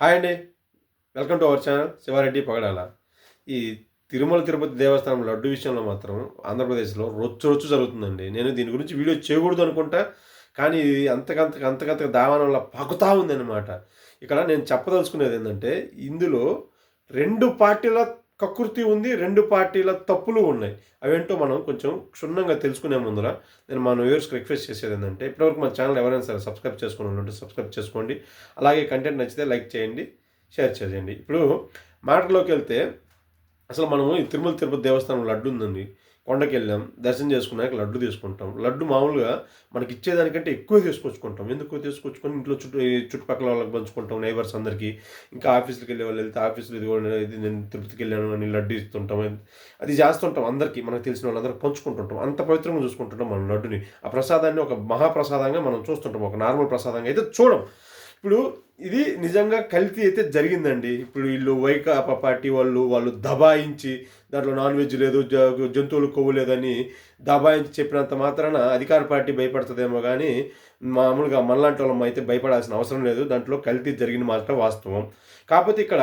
Hi అండి. Welcome to our channel Siva Reddy Pagadala. ఈ తిరుమల తిరుపతి దేవస్థానం లడ్డు విషయంలో మాత్రం ఆంధ్రప్రదేశ్‌లో రొచ్చు రొచ్చు జరుగుతుందండి. నేను దీని గురించి వీడియో చేయకూడదు అనుకుంటా. కానీ ఇది అంతకంతకు దావానంలా పాకుతా ఉందన్నమాట. ఇక్కడ నేను చెప్పదలుచుకునేదేంటంటే, ఇందులో 2 పార్టీల కకృతి ఉంది. 2 పార్టీల తప్పులు ఉన్నాయి. అవేంటో మనం కొంచెం క్షుణ్ణంగా తెలుసుకునే ముందల నేను మన వ్యూవర్స్‌కి రిక్వెస్ట్ చేసేదేంటంటే, ఇప్పటివరకు మన ఛానల్ ఎవరైనా సరే సబ్స్క్రైబ్ చేసుకున్నోళ్ళుంటే సబ్స్క్రైబ్ చేసుకోండి. అలాగే కంటెంట్ నచ్చితే లైక్ చేయండి, షేర్ చేయండి. ఇప్పుడు మ్యాటర్‌లోకెళ్తే అసలు మనము ఈ తిరుమల తిరుపతి దేవస్థానం లడ్డు ఉందండి. కొండకెళ్ళాం. దర్శనం చేసుకున్నాక లడ్డు తీసుకుంటాం. లడ్డు మామూలుగా మనకిచ్చేదానికంటే ఎక్కువ తీసుకొచ్చుకుంటాం. ఎందుకు తీసుకొచ్చుకొని ఇంట్లో చుట్టుపక్కల వాళ్ళకి పంచుకుంటాం, నైబర్స్ అందరికీ. ఇంకా ఆఫీసులకెళ్ళే వాళ్ళు వెళ్తే ఆఫీసులో ఇది నేను తిరుపతికెళ్ళాను అని లడ్డు ఇస్తుంటాం. అది చేస్తుంటాం అందరికీ. మనకు తెలిసిన వాళ్ళందరికీ పంచుకుంటుంటాం. అంత పవిత్రంగా చూసుకుంటుంటాం మనం లడ్డుని. ఆ ప్రసాదాన్ని ఒక మహాప్రసాదంగా మనం చూస్తుంటాం. ఒక నార్మల్ ప్రసాదంగా అయితే చూడం. ఇప్పుడు ఇది నిజంగా కల్తీ అయితే జరిగిందండి. ఇప్పుడు వీళ్ళు వైకాపా పార్టీ వాళ్ళు దబాయించి దాంట్లో నాన్ వెజ్ లేదు, జంతువులు కొవ్వు లేదని దబాయించి చెప్పినంత మాత్రాన అధికార పార్టీ భయపడుతుందేమో కానీ మామూలుగా మనలాంటి వాళ్ళం అయితే భయపడాల్సిన అవసరం లేదు. దాంట్లో కల్తీ జరిగిన మాట వాస్తవం. కాకపోతే ఇక్కడ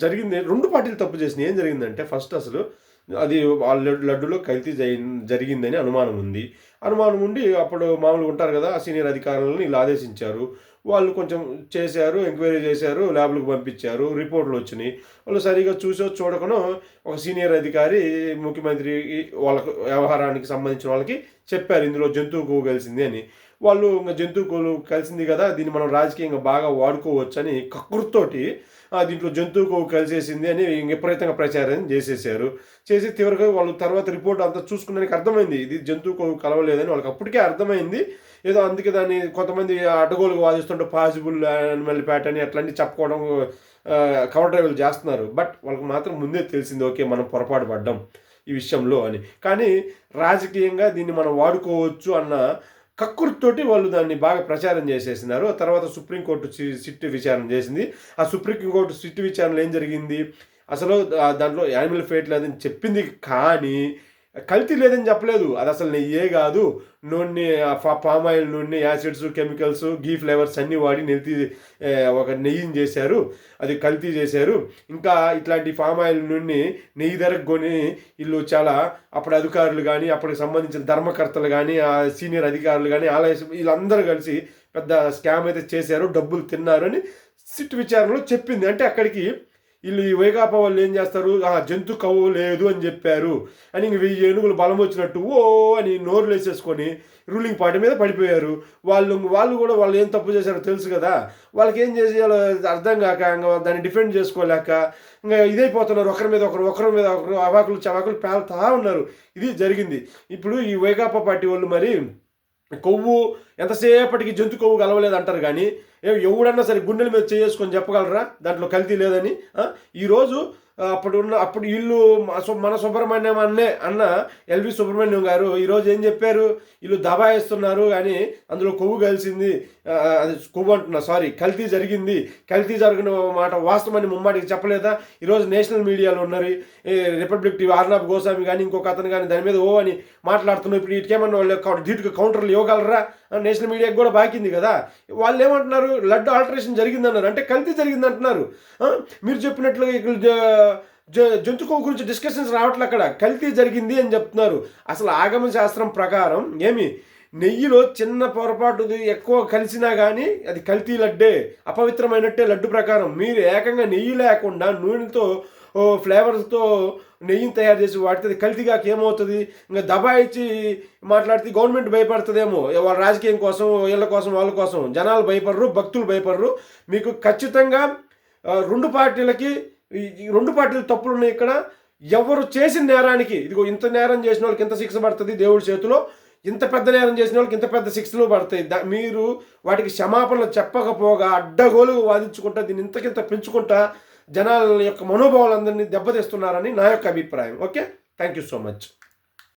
జరిగింది 2 పార్టీలు తప్పు చేసినాయి. ఏం జరిగిందంటే ఫస్ట్ అసలు అది లడ్డులో కల్తీ జరిగిందని అనుమానం ఉంది. అనుమానం ఉండి అప్పుడు మామూలుగా ఉంటారు కదా, ఆ సీనియర్ అధికారులను ఇలా ఆదేశించారు. వాళ్ళు కొంచెం చేశారు, ఎంక్వైరీ చేశారు, ల్యాబ్‌లకు పంపించారు, రిపోర్ట్‌లు వచ్చినాయి. వాళ్ళు సరిగ్గా చూసో చూడకనో ఒక సీనియర్ అధికారి ముఖ్యమంత్రి వాళ్ళకు వ్యవహారానికి సంబంధించిన వాళ్ళకి చెప్పారు, ఇందులో జంతువు కొవ్వు కలిసింది అని. వాళ్ళు ఇంక జంతువు కొవ్వు కలిసింది కదా, దీన్ని మనం రాజకీయంగా బాగా వాడుకోవచ్చని కకృతితోటి దీంట్లో జంతువు కొవ్వు కలిసేసింది అని విపరీతంగా ప్రచారం చేసేసారు. చేసి చివరికి వాళ్ళు తర్వాత రిపోర్ట్ అంతా చూసుకున్నానికి అర్థమైంది ఇది జంతువు కొవ్వు కలవలేదని. వాళ్ళకి అప్పటికే అర్థమైంది. ఏదో అందుకే దాన్ని కొంతమంది అడ్డగోలుగా వాదిస్తుంటే పాసిబుల్ యానిమల్ ఫ్యాట్ అని అట్లాంటివి చెప్పుకోవడం కౌంటర్ చేస్తున్నారు. బట్ వాళ్ళకి మాత్రం ముందే తెలిసింది, ఓకే మనం పొరపాటు పడ్డాం ఈ విషయంలో అని. కానీ రాజకీయంగా దీన్ని మనం వాడుకోవచ్చు అన్న కక్కుర్తోటి వాళ్ళు దాన్ని బాగా ప్రచారం చేసేసినారు. తర్వాత సుప్రీంకోర్టు సిట్ విచారణ చేసింది. ఆ సుప్రీంకోర్టు సిట్ విచారణలో ఏం జరిగింది, అసలు దాంట్లో యానిమల్ ఫేట్ లేదని చెప్పింది, కానీ కల్తీ లేదని చెప్పలేదు. అది అసలు నెయ్యే కాదు, నూనె పామ్ ఆయిల్ నూనె, యాసిడ్స్, కెమికల్స్, గీ ఫ్లేవర్స్ అన్నీ వాడి ఒక నెయ్యిని చేశారు, అది కల్తీ చేశారు. ఇంకా ఇట్లాంటి పామ్ ఆయిల్ నూనె నెయ్యి ధరకు కొని వీళ్ళు చాలా అప్పుడు అధికారులు కానీ అప్పటికి సంబంధించిన ధర్మకర్తలు కానీ ఆ సీనియర్ అధికారులు కానీ వీళ్ళందరూ కలిసి పెద్ద స్కామ్ అయితే చేశారు, డబ్బులు తిన్నారు అని సిట్ విచారణలో చెప్పింది. అంటే అక్కడికి వీళ్ళు ఈ వైకాపా వాళ్ళు ఏం చేస్తారు, జంతు కవ్వు లేదు అని చెప్పారు అని ఇంక 1000 ఏనుగులు బలం వచ్చినట్టు ఓ అని నోరు వేసేసుకొని రూలింగ్ పార్టీ మీద పడిపోయారు. వాళ్ళు కూడా వాళ్ళు ఏం తప్పు చేశారో తెలుసు కదా, వాళ్ళకి ఏం చేసేయాలో అర్థం కాక ఇంకా దాన్ని డిఫెండ్ చేసుకోలేక ఇంకా ఇదైపోతున్నారు. ఒకరి మీద ఒకరు అవాకులు చవాకులు పేలుతా ఉన్నారు. ఇది జరిగింది. ఇప్పుడు ఈ వైకాపా పార్టీ వాళ్ళు మరి కొవ్వు ఎంతసేపటికి జంతు కొవ్వు కలవలేదు అంటారు, కానీ ఎవడన్నా సరే గుండెల మీద చేసుకొని చెప్పగలరా దాంట్లో కల్తీ లేదని? ఈరోజు అప్పుడు వీళ్ళు మన సుబ్రహ్మణ్యం అన్న ఎల్వి సుబ్రహ్మణ్యం గారు ఈరోజు ఏం చెప్పారు, వీళ్ళు దబాయిస్తున్నారు కానీ అందులో కొవ్వు కలిసింది, అది కొవ్వు అంటున్నా సారీ కల్తీ జరిగింది, కల్తీ జరిగిన మాట వాస్తవాన్ని ముమ్మాటికి చెప్పలేదా? ఈరోజు నేషనల్ మీడియాలో ఉన్నారు, రిపబ్లిక్ టీవీ ఆర్నాబ్ గోస్వామి కానీ ఇంకొక అతను కానీ దాని మీద ఓ అని మాట్లాడుతున్నారు. ఇప్పుడు ఇటుకేమన్నా వాళ్ళు ధీటుగా కౌంటర్లు ఇవ్వగలరా? నేషనల్ మీడియాకి కూడా బాకింది కదా. వాళ్ళు ఏమంటున్నారు, లడ్డు ఆల్టరేషన్ జరిగిందన్నారు, అంటే కల్తీ జరిగింది అంటున్నారు. మీరు చెప్పినట్లుగా జంతు కొవ్వు గురించి డిస్కషన్స్ రావట్లే, అక్కడ కల్తీ జరిగింది అని చెప్తున్నారు. అసలు ఆగమ శాస్త్రం ప్రకారం ఏమి నెయ్యిలో చిన్న పొరపాటు ఎక్కువ కలిసినా కానీ అది కల్తీ లడ్డే, అపవిత్రమైనట్టే లడ్డు ప్రకారం. మీరు ఏకంగా నెయ్యి లేకుండా నూనెతో ఫ్లేవర్స్తో నెయ్యిని తయారు చేసి వాడితే అది కల్తీగా ఏమవుతుంది? ఇంకా దబాయిచ్చి మాట్లాడితే గవర్నమెంట్ భయపడుతుందేమో, వాళ్ళ రాజకీయం కోసం, వీళ్ళ కోసం, వాళ్ళ కోసం. జనాలు భయపడరు, భక్తులు భయపడరు. మీకు ఖచ్చితంగా 2 పార్టీలకి ఈ 2 పార్టీలు తప్పులు ఉన్నాయి ఇక్కడ. ఎవరు చేసిన నేరానికి ఇదిగో ఇంత నేరం చేసిన వాళ్ళకి ఇంత శిక్ష పడుతుంది దేవుడి చేతిలో, ఇంత పెద్ద నేరం చేసిన వాళ్ళకి ఇంత పెద్ద శిక్షలు పడతాయి. మీరు వాటికి క్షమాపణలు చెప్పకపోగా అడ్డగోలు వాదించుకుంటా దీన్ని ఇంతకింత పెంచుకుంటా జనాల యొక్క మనోభావాలందరినీ దెబ్బతీస్తున్నారని నా యొక్క అభిప్రాయం. Okay, thank you so much.